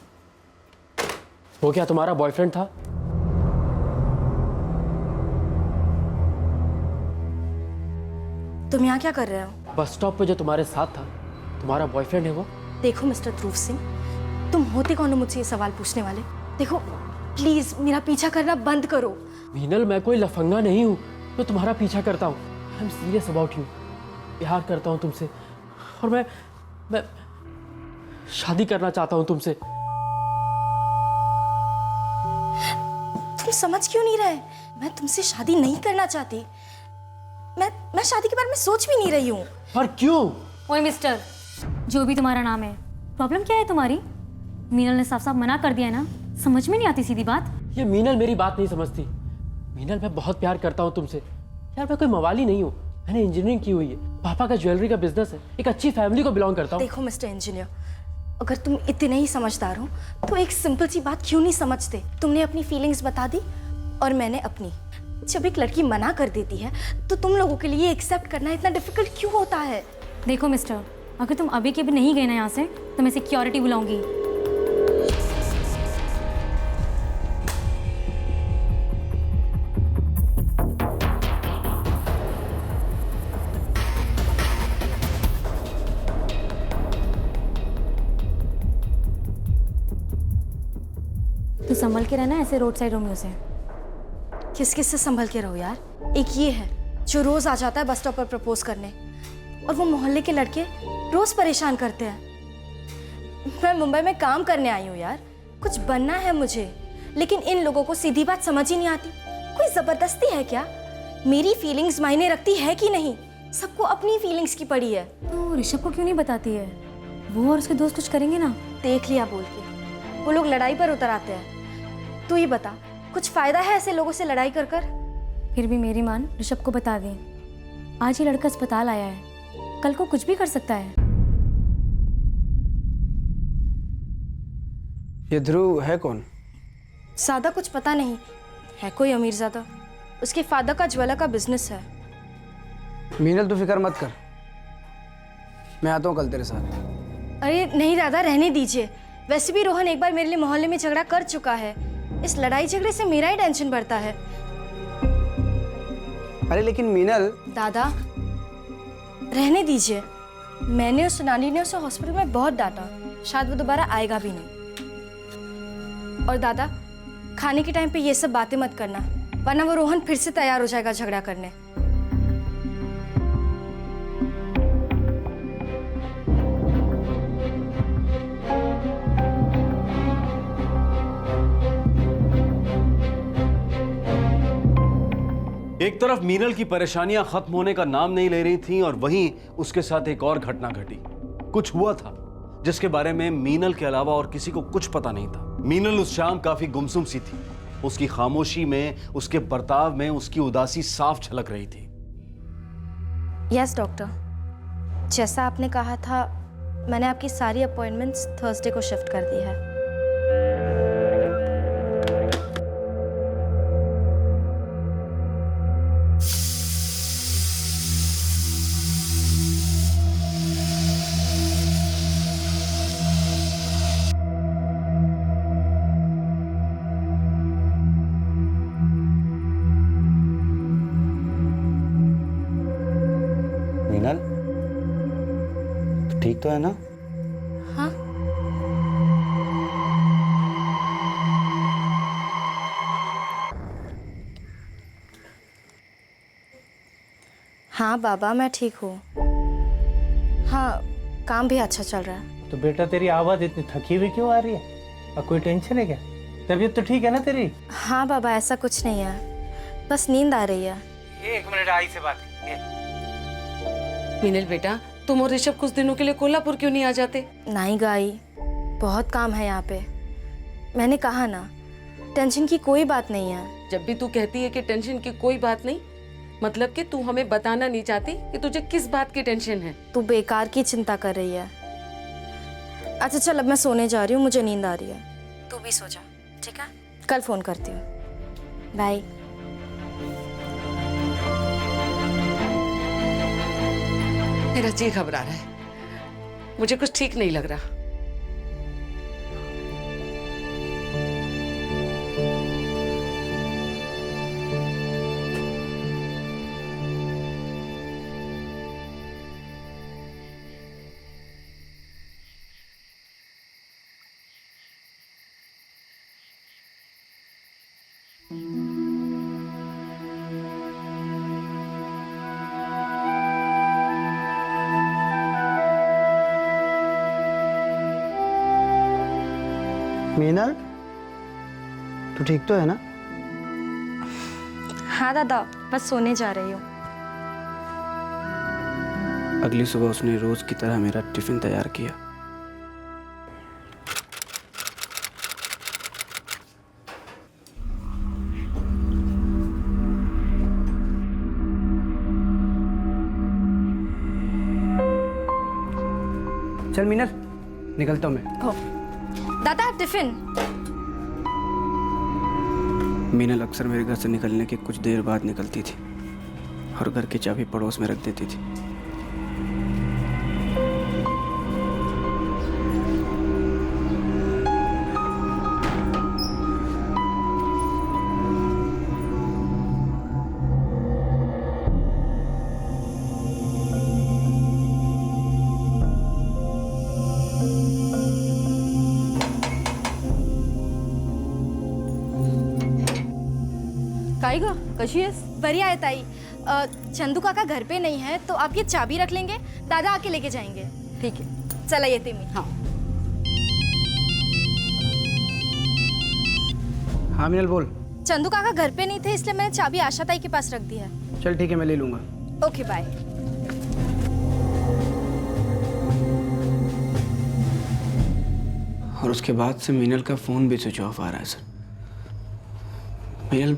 वो क्या तुम्हारा बॉयफ्रेंड था? तुम यहाँ क्या कर रहे हो? बस स्टॉप पे जो तुम्हारे साथ था, तुम्हारा बॉयफ्रेंड है वो? देखो मिस्टर ध्रुव सिंह, तुम होते कौन हो मुझसे ये सवाल पूछने वाले? देखो प्लीज मेरा पीछा करना बंद करो। मीनल, मैं कोई लफंगा नहीं हूँ जो तुम्हारा पीछा करता हूँ। I am serious about you. प्यार करता हूँ तुमसे और मैं शादी करना चाहता हूँ तुमसे। तुम समझ क्यों नहीं रहे? मैं तुमसे शादी नहीं करना चाहती। मैं शादी के बारे में सोच भी नहीं रही हूँ। पर क्यों? ओए मिस्टर, जो भी तुम्हारा नाम है, प्रॉब्लम क्या है तुम्हारी? मीनल ने साफ साफ मना कर दिया है ना, समझ में नहीं आती सीधी बात। ये मीनल मेरी बात नहीं समझती। मीनल, मैं बहुत प्यार करता हूँ तुमसे। यार मैं कोई मवाली नहीं हूँ, मैंने इंजीनियरिंग की हुई है, पापा का ज्वेलरी का बिजनेस है, एक अच्छी फैमिली को बिलोंग करता हूँ। देखो मिस्टर इंजीनियर, अगर तुम इतने ही समझदार हो तो एक सिंपल सी बात क्यों नहीं समझते? तुमने अपनी फीलिंग्स बता दी और मैंने अपनी। जब एक लड़की मना कर देती है तो तुम लोगों के लिए एक्सेप्ट करना इतना डिफिकल्ट क्यों होता है? देखो मिस्टर, अगर तुम अभी के भी नहीं गए ना यहाँ से तो मैं सिक्योरिटी बुलाऊंगी। तू संभल के रहना ऐसे रोड साइड रोमियो से। किस किस से संभल के रहो यार। एक ये है जो रोज आ जाता है बस स्टॉप पर प्रपोज करने, और वो मोहल्ले के लड़के रोज परेशान करते हैं। मैं मुंबई में काम करने आई हूँ यार, कुछ बनना है मुझे, लेकिन इन लोगों को सीधी बात समझ ही नहीं आती। कोई जबरदस्ती है क्या? मेरी फीलिंग्स मायने रखती है कि नहीं? सबको अपनी फीलिंग्स की पड़ी है। तो ऋषभ को क्यों नहीं बताती है? वो और उसके दोस्त कुछ करेंगे ना। देख लिया बोल के, वो लोग लड़ाई पर उतर आते हैं। तू ही बता, कुछ फायदा है ऐसे लोगों से लड़ाई कर कर? फिर भी मेरी मान ऋषभ को बता दें। आज ये लड़का अस्पताल आया है, कल को कुछ भी कर सकता है। ये ध्रुव है कौन? ज्यादा कुछ पता नहीं है, कोई अमीरजादा। उसके फादर का ज्वेलर का बिजनेस है। मीनल तू फिक्र मत कर, मैं आता हूँ कल तेरे साथ। अरे नहीं दादा, रहने दीजिए। वैसे भी रोहन एक बार मेरे लिए मोहल्ले में झगड़ा कर चुका है। इस लड़ाई झगड़े से मेरा ही टेंशन बढ़ता है। अरे लेकिन मीनल। दादा रहने दीजिए। मैंने और सोनाली ने उसे हॉस्पिटल में बहुत डांटा, शायद वो दोबारा आएगा भी नहीं। और दादा खाने के टाइम पे ये सब बातें मत करना, वरना वो रोहन फिर से तैयार हो जाएगा झगड़ा करने। एक तरफ मीनल की परेशानियां खत्म होने का नाम नहीं ले रही थीं और वहीं उसके साथ एक और घटना घटी। कुछ हुआ था जिसके बारे में मीनल के अलावा और किसी को कुछ पता नहीं था। मीनल उस शाम काफी गुमसुम सी थी। उसकी खामोशी में, उसके बर्ताव में उसकी उदासी साफ झलक रही थी। यस डॉक्टर, जैसा आपने कहा था, मैंने आपकी सारी अपॉइंटमेंट्स थर्सडे को शिफ्ट कर दी है। मीनल, ठीक तो है ना? हाँ हाँ बाबा, मैं ठीक हूँ। हाँ, काम भी अच्छा चल रहा है। तो बेटा तेरी आवाज़ इतनी थकी हुई क्यों आ रही है? और कोई टेंशन है क्या? तबीयत तो ठीक है ना तेरी? हाँ बाबा, ऐसा कुछ नहीं है, बस नींद आ रही है। एक मिनट, आई से बात। मीनल बेटा, तुम और ऋषभ कुछ दिनों के लिए कोल्हापुर क्यों नहीं आ जाते? नहीं गाई, बहुत काम है यहाँ पे। मैंने कहा ना, टेंशन की कोई बात नहीं है। जब भी तू कहती है कि टेंशन की कोई बात नहीं, मतलब कि तू हमें बताना नहीं चाहती कि तुझे किस बात की टेंशन है। तू बेकार की चिंता कर रही है। अच्छा चल, अब मैं सोने जा रही हूँ, मुझे नींद आ रही है। तू भी सो जा, ठीक है? कल फोन करती हूँ। बाय। मेरा जी घबरा रहा है, मुझे कुछ ठीक नहीं लग रहा। मीनल, तू ठीक तो है ना? हाँ दादा, बस सोने जा रही हूँ। अगली सुबह उसने रोज की तरह मेरा टिफिन तैयार किया। चल मीनल, निकलता हूँ मैं। हो दादा, टिफिन। मीनल अक्सर मेरे घर से निकलने के कुछ देर बाद निकलती थी और घर की चाबी पड़ोस में रख देती थी। आई गो कशी आहेस? बढ़िया है ताई। चंदू काका घर पे नहीं है तो आप ये चाबी रख लेंगे, दादा आके लेके जाएंगे। ठीक है, चला येते मी। हाँ हाँ मिनल बोल। चंदू काका घर पे नहीं थे इसलिए मैंने चाबी आशा ताई के पास रख दी है। चल ठीक है, मैं ले लूँगा। Okay bye. और उसके बाद से मीनल का फ़ोन भी स्विच ऑफ आ रहा है सर। मीनल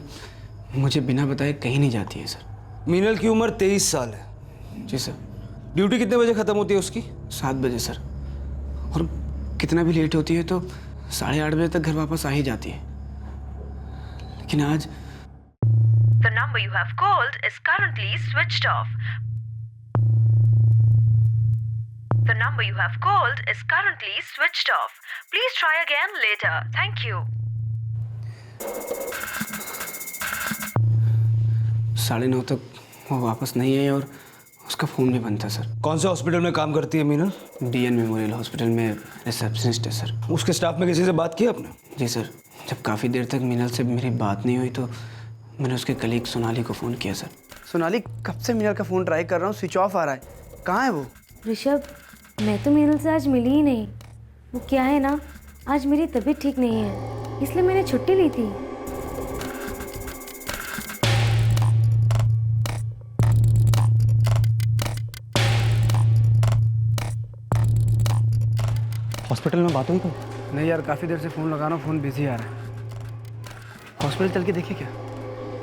मुझे बिना बताए कहीं नहीं जाती है सर। मीनल की उम्र 23 साल है। जी सर। ड्यूटी कितने बजे ख़त्म होती है उसकी? 7 बजे सर। और कितना भी लेट होती है तो 8:30 बजे तक घर वापस आ ही जाती है। लेकिन आज The number you have called is currently switched off. The number you have called is currently switched off. Please try again later. Thank you. 9:30 तक वो वापस नहीं आई और उसका फ़ोन भी बंद था सर। कौन से हॉस्पिटल में काम करती है मीनल? DN मेमोरियल हॉस्पिटल में रिसेप्शनिस्ट है सर। उसके स्टाफ में किसी से बात की आपने? जी सर, जब काफ़ी देर तक मीनल से मेरी बात नहीं हुई तो मैंने उसके कलीग सोनाली को फ़ोन किया सर। सोनाली, कब से मीनल का फ़ोन ट्राई कर रहा हूँ, स्विच ऑफ आ रहा है। कहाँ है वो? ऋषभ, मैं तो मीनल से आज मिली ही नहीं। वो क्या है ना, आज मेरी तबीयत ठीक नहीं है इसलिए मैंने छुट्टी ली थी। हॉस्पिटल में बात हुई तो? नहीं यार, काफ़ी देर से फ़ोन लगा रहा हूँ, फ़ोन बिजी आ रहा है। हॉस्पिटल चल के देखिए क्या?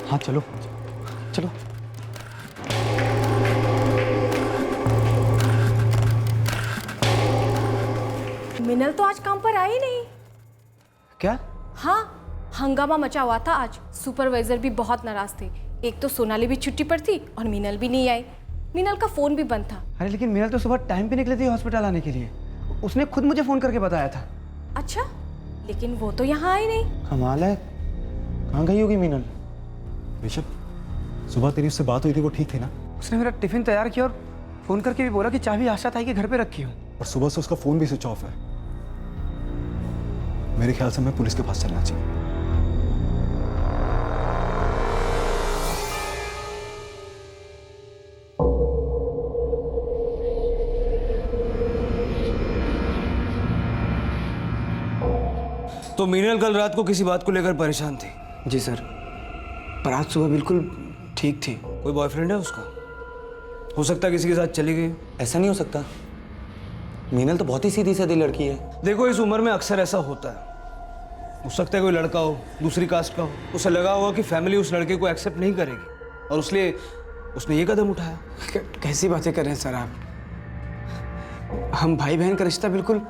हाँ चलो चलो। मिनल तो आज काम पर आई नहीं। क्या? हाँ, हंगामा मचा हुआ था आज। सुपरवाइजर भी बहुत नाराज थे। एक तो सोनाली भी छुट्टी पर थी और मीनल भी नहीं आई। मीनल का फोन भी बंद था। अरे लेकिन मीनल तो सुबह टाइम पे निकली थी हॉस्पिटल आने के लिए। उसने खुद मुझे फ़ोन करके बताया था। अच्छा, लेकिन वो तो यहाँ आई नहीं। कमाल है, कहाँ गई होगी मीनल? ऋषभ, सुबह तेरी उससे बात हुई थी, वो ठीक थी ना? उसने मेरा टिफिन तैयार किया और फ़ोन करके भी बोला कि चाबी आशा ताई के घर पे रखी हूँ। और सुबह से उसका फ़ोन भी स्विच ऑफ है। मेरे ख्याल से हमें पुलिस के पास चलना चाहिए। तो मीनल कल रात को किसी बात को लेकर परेशान थी? जी सर, पर आज सुबह बिल्कुल ठीक थी। कोई बॉयफ्रेंड है उसका? हो सकता है किसी के साथ चली गई। ऐसा नहीं हो सकता, मीनल तो बहुत ही सीधी सादी लड़की है। देखो, इस उम्र में अक्सर ऐसा होता है। हो सकता है कोई लड़का हो, दूसरी कास्ट का हो, उसे लगा होगा कि फैमिली उस लड़के को एक्सेप्ट नहीं करेगी और इसलिए उसने ये कदम उठाया। कैसी बातें कर रहे हैं सर आप? हम भाई बहन का रिश्ता बिल्कुल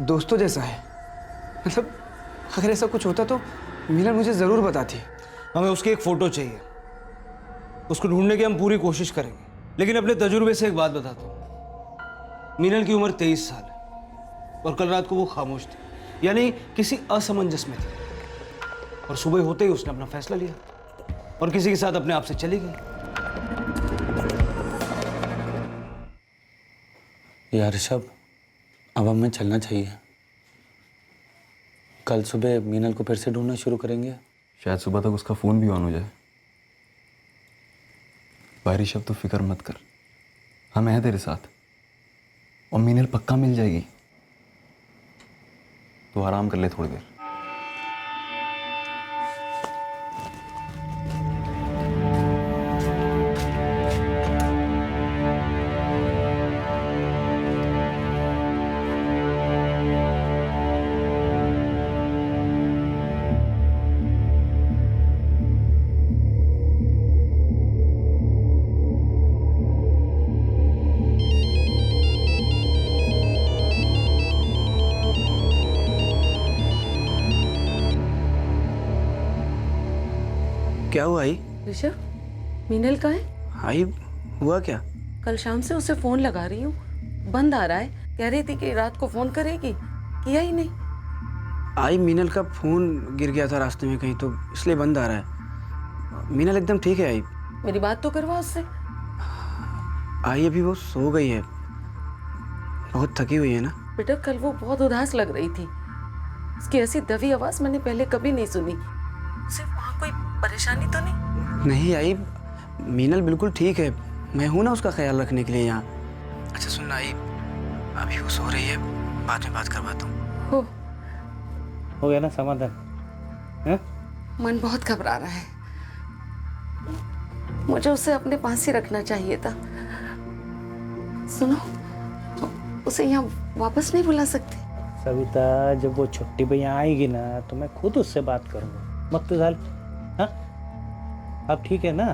दोस्तों जैसा है। मतलब अगर ऐसा कुछ होता तो मीनल मुझे ज़रूर बताती। हमें उसकी एक फ़ोटो चाहिए। उसको ढूंढने की हम पूरी कोशिश करेंगे, लेकिन अपने तजुर्बे से एक बात बताता हूँ। मीनल की उम्र 23 साल है और कल रात को वो खामोश थी, यानी किसी असमंजस में थी। और सुबह होते ही उसने अपना फैसला लिया और किसी के साथ अपने आप से चली गई। यार ऋषभ, अब हमें चलना चाहिए। कल सुबह मीनल को फिर से ढूंढना शुरू करेंगे। शायद सुबह तक उसका फ़ोन भी ऑन हो जाए। भाई ऋषभ, तो फिक्र मत कर, हम हैं तेरे साथ और मीनल पक्का मिल जाएगी। तो आराम कर ले थोड़ी देर। क्या हुआ आई? ऋषभ, मीनल कहाँ है? आई, हुआ क्या? कल शाम से उसे फोन लगा रही हूँ, बंद आ रहा है। कह रही थी कि रात को फोन करेगी, किया ही नहीं। आई, मीनल का फ़ोन गिर गया था रास्ते में कहीं, तो इसलिए बंद आ रहा है। मीनल एकदम ठीक है। आई, मेरी बात तो करवा उससे। आई अभी वो सो गई है, बहुत थकी हुई है ना। बेटा, कल वो बहुत उदास लग रही थी। उसकी ऐसी दबी आवाज़ मैंने पहले कभी नहीं सुनी। उसे वहाँ कोई परेशानी तो नहीं? नहीं आई, मीनल बिल्कुल ठीक है, मैं हूं ना उसका ख्याल रखने के लिए यहाँ। अच्छा सुन आई, अभी वो सो रही है, बाद में बात करवाता हूँ। हो गया ना समाधान? हैं? मन बहुत घबरा रहा है, मुझे उसे अपने पास ही रखना चाहिए था। सुनो, उसे यहाँ वापस नहीं बुला सकते? सविता, जब वो छुट्टी पे यहाँ आएगी ना तो मैं खुद उससे बात करूंगा। मत तो हाँ, अब ठीक है ना?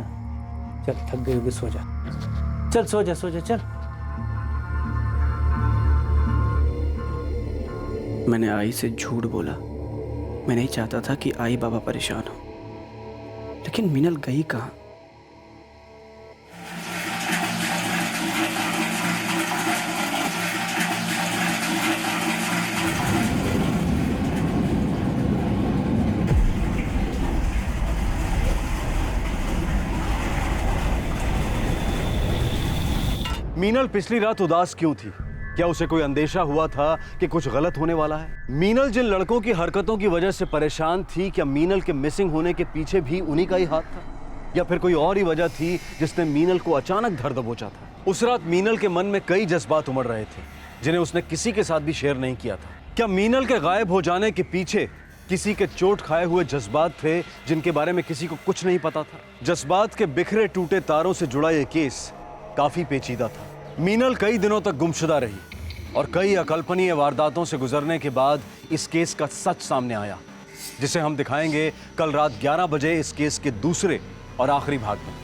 चल, थक गई होगी, सो जा। चल सो जा, सो जा, चल। मैंने आई से झूठ बोला। मैं नहीं चाहता था कि आई बाबा परेशान हो, लेकिन मीनल गई कहाँ? मीनल पिछली रात उदास क्यों थी? क्या उसे कोई अंदेशा हुआ था कि कुछ गलत होने वाला है? मीनल जिन लड़कों की हरकतों की वजह से परेशान थी, क्या मीनल के मिसिंग होने के पीछे भी उन्हीं का ही हाथ था, या फिर कोई और ही वजह थी जिसने मीनल को अचानक धर दबोचा था? उस रात मीनल के मन में कई जज्बात उमड़ रहे थे जिन्हें उसने किसी के साथ भी शेयर नहीं किया था। क्या मीनल के गायब हो जाने के पीछे किसी के चोट खाए हुए जज्बात थे जिनके बारे में किसी को कुछ नहीं पता था? जज्बात के बिखरे टूटे तारों से जुड़ा यह केस काफी पेचीदा था। मीनल कई दिनों तक गुमशुदा रही और कई अकल्पनीय वारदातों से गुजरने के बाद इस केस का सच सामने आया, जिसे हम दिखाएंगे कल रात 11 बजे इस केस के दूसरे और आखिरी भाग में।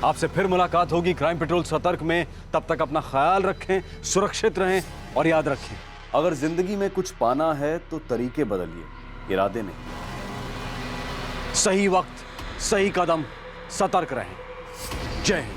आपसे फिर मुलाकात होगी क्राइम पेट्रोल सतर्क में। तब तक अपना ख्याल रखें, सुरक्षित रहें और याद रखें, अगर जिंदगी में कुछ पाना है तो तरीके बदलिए, इरादे नहीं। सही वक्त, सही कदम, सतर्क रहें। जय हिंद।